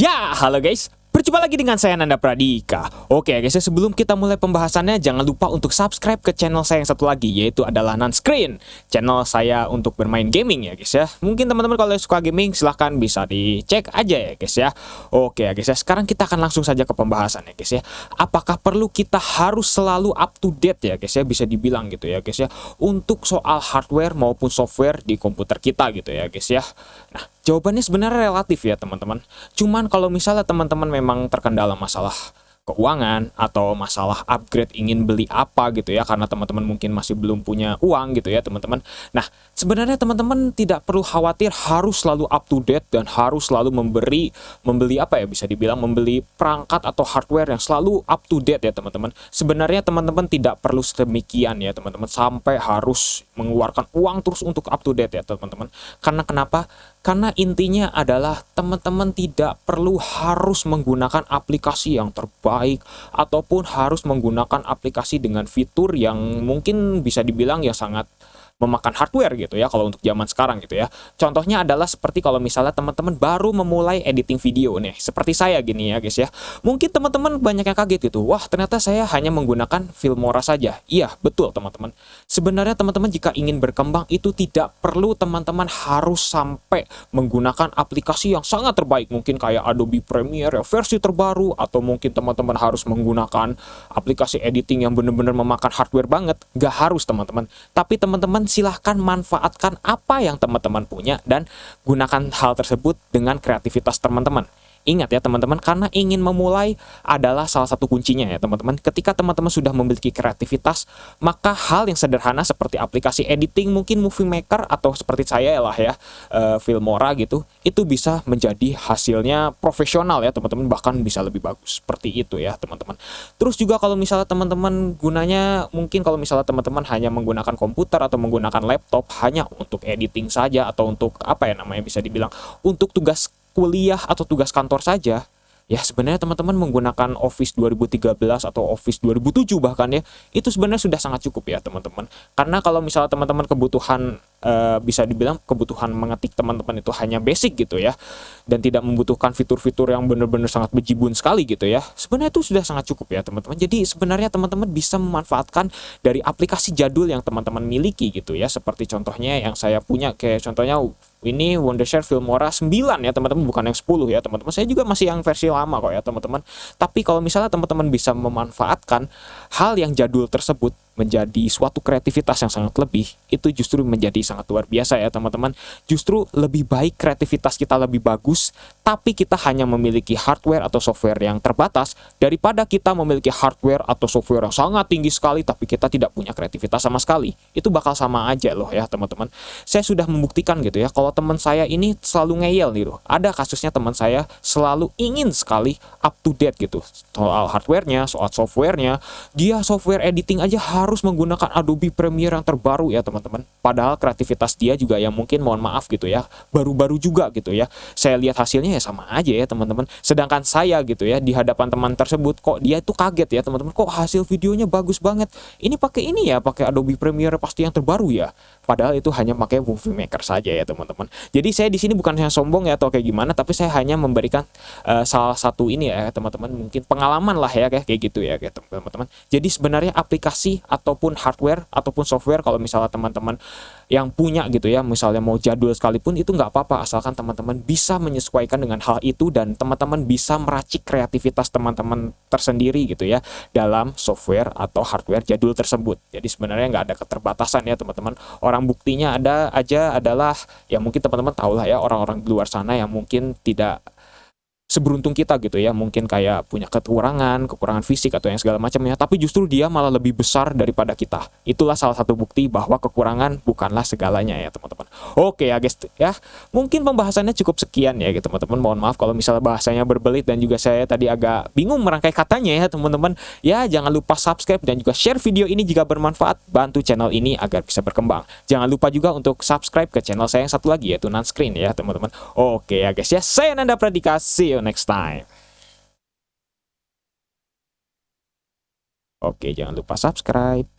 Ya, halo guys. Berjumpa lagi dengan saya Nanda Pradika. Oke guys, sebelum kita mulai pembahasannya, jangan lupa untuk subscribe ke channel saya yang satu lagi, yaitu adalah Nanscreen, channel saya untuk bermain gaming ya guys ya. Mungkin teman-teman kalau suka gaming silahkan bisa dicek aja ya guys ya. Oke ya guys ya, sekarang kita akan langsung saja ke pembahasan ya guys ya. Apakah perlu kita harus selalu up to date ya guys ya, bisa dibilang gitu ya guys ya, untuk soal hardware maupun software di komputer kita gitu ya guys ya. Nah, jawabannya sebenarnya relatif ya teman-teman. Cuman kalau misalnya teman-teman memang terkendala masalah keuangan atau masalah upgrade ingin beli apa gitu ya, karena teman-teman mungkin masih belum punya uang gitu ya teman-teman. Nah, sebenarnya teman-teman tidak perlu khawatir harus selalu up to date dan harus selalu membeli apa ya, bisa dibilang membeli perangkat atau hardware yang selalu up to date ya teman-teman. Sebenarnya teman-teman tidak perlu sedemikian ya teman-teman, sampai harus mengeluarkan uang terus untuk up to date ya teman-teman. Karena kenapa? Karena intinya adalah teman-teman tidak perlu harus menggunakan aplikasi yang terbaik ataupun harus menggunakan aplikasi dengan fitur yang mungkin bisa dibilang ya sangat memakan hardware gitu ya kalau untuk zaman sekarang gitu ya. Contohnya adalah seperti kalau misalnya teman-teman baru memulai editing video nih, seperti saya gini ya guys ya. Mungkin teman-teman banyak yang kaget gitu. Wah, ternyata saya hanya menggunakan Filmora saja. Iya, betul teman-teman. Sebenarnya teman-teman jika ingin berkembang itu tidak perlu teman-teman harus sampai menggunakan aplikasi yang sangat terbaik, mungkin kayak Adobe Premiere ya, versi terbaru, atau mungkin teman-teman harus menggunakan aplikasi editing yang benar-benar memakan hardware banget. Gak harus teman-teman. Tapi teman-teman silahkan manfaatkan apa yang teman-teman punya dan gunakan hal tersebut dengan kreativitas teman-teman. Ingat ya teman-teman, karena ingin memulai adalah salah satu kuncinya ya teman-teman. Ketika teman-teman sudah memiliki kreativitas, maka hal yang sederhana seperti aplikasi editing, mungkin Movie Maker, atau seperti saya lah ya, Filmora gitu, itu bisa menjadi hasilnya profesional ya teman-teman, bahkan bisa lebih bagus. Seperti itu ya teman-teman. Terus juga kalau misalnya teman-teman gunanya, mungkin kalau misalnya teman-teman hanya menggunakan komputer atau menggunakan laptop hanya untuk editing saja, atau untuk apa ya namanya, bisa dibilang untuk tugas kuliah atau tugas kantor saja, ya sebenarnya teman-teman menggunakan Office 2013 atau Office 2007 bahkan ya, itu sebenarnya sudah sangat cukup ya teman-teman. Karena kalau misalnya teman-teman kebutuhan bisa dibilang kebutuhan mengetik teman-teman itu hanya basic gitu ya, dan tidak membutuhkan fitur-fitur yang benar-benar sangat bejibun sekali gitu ya, sebenarnya itu sudah sangat cukup ya teman-teman. Jadi sebenarnya teman-teman bisa memanfaatkan dari aplikasi jadul yang teman-teman miliki gitu ya, seperti contohnya yang saya punya, kayak contohnya ini Wondershare Filmora 9 ya teman-teman, bukan yang 10 ya teman-teman. Saya juga masih yang versi lama kok ya teman-teman. Tapi kalau misalnya teman-teman bisa memanfaatkan hal yang jadul tersebut menjadi suatu kreativitas yang sangat lebih, itu justru menjadi sangat luar biasa ya teman-teman. Justru lebih baik kreativitas kita lebih bagus, tapi kita hanya memiliki hardware atau software yang terbatas, daripada kita memiliki hardware atau software yang sangat tinggi sekali tapi kita tidak punya kreativitas sama sekali. Itu bakal sama aja loh ya teman-teman. Saya sudah membuktikan gitu ya, kalau teman saya ini selalu ngeyel nih loh. Ada kasusnya teman saya selalu ingin sekali up to date gitu soal hardwarenya, soal softwarenya. Dia software editing aja harus menggunakan Adobe Premiere yang terbaru ya teman-teman. Padahal kreativitas dia juga yang mungkin, mohon maaf gitu ya, baru-baru juga gitu ya. Saya lihat hasilnya ya sama aja ya teman-teman. Sedangkan saya gitu ya, di hadapan teman tersebut kok dia itu kaget ya teman-teman, kok hasil videonya bagus banget. Ini pakai ini ya, pakai Adobe Premiere pasti yang terbaru ya. Padahal itu hanya pakai Movie Maker saja ya teman-teman. Jadi saya di sini bukan yang sombong ya atau kayak gimana, tapi saya hanya memberikan salah satu ini ya teman-teman, mungkin pengalaman lah ya kayak gitu ya teman-teman. Jadi sebenarnya aplikasi ataupun hardware ataupun software, kalau misalnya teman-teman yang punya gitu ya, misalnya mau jadul sekalipun itu nggak apa-apa, asalkan teman-teman bisa menyesuaikan dengan hal itu dan teman-teman bisa meracik kreativitas teman-teman tersendiri gitu ya dalam software atau hardware jadul tersebut. Jadi sebenarnya nggak ada keterbatasan ya teman-teman. Orang buktinya ada aja adalah ya, mungkin teman-teman tahu lah ya, orang-orang di luar sana yang mungkin tidak seberuntung kita gitu ya, mungkin kayak punya kekurangan fisik atau yang segala macamnya, tapi justru dia malah lebih besar daripada kita. Itulah salah satu bukti bahwa kekurangan bukanlah segalanya ya teman-teman. Oke ya guys ya, mungkin pembahasannya cukup sekian ya gitu teman-teman. Mohon maaf kalau misalnya bahasanya berbelit dan juga saya tadi agak bingung merangkai katanya ya teman-teman. Ya jangan lupa subscribe dan juga share video ini jika bermanfaat, bantu channel ini agar bisa berkembang. Jangan lupa juga untuk subscribe ke channel saya yang satu lagi, yaitu Nanscreen ya teman-teman. Oke ya guys ya, saya Nanda Pradika, see you next time. Oke, jangan lupa subscribe.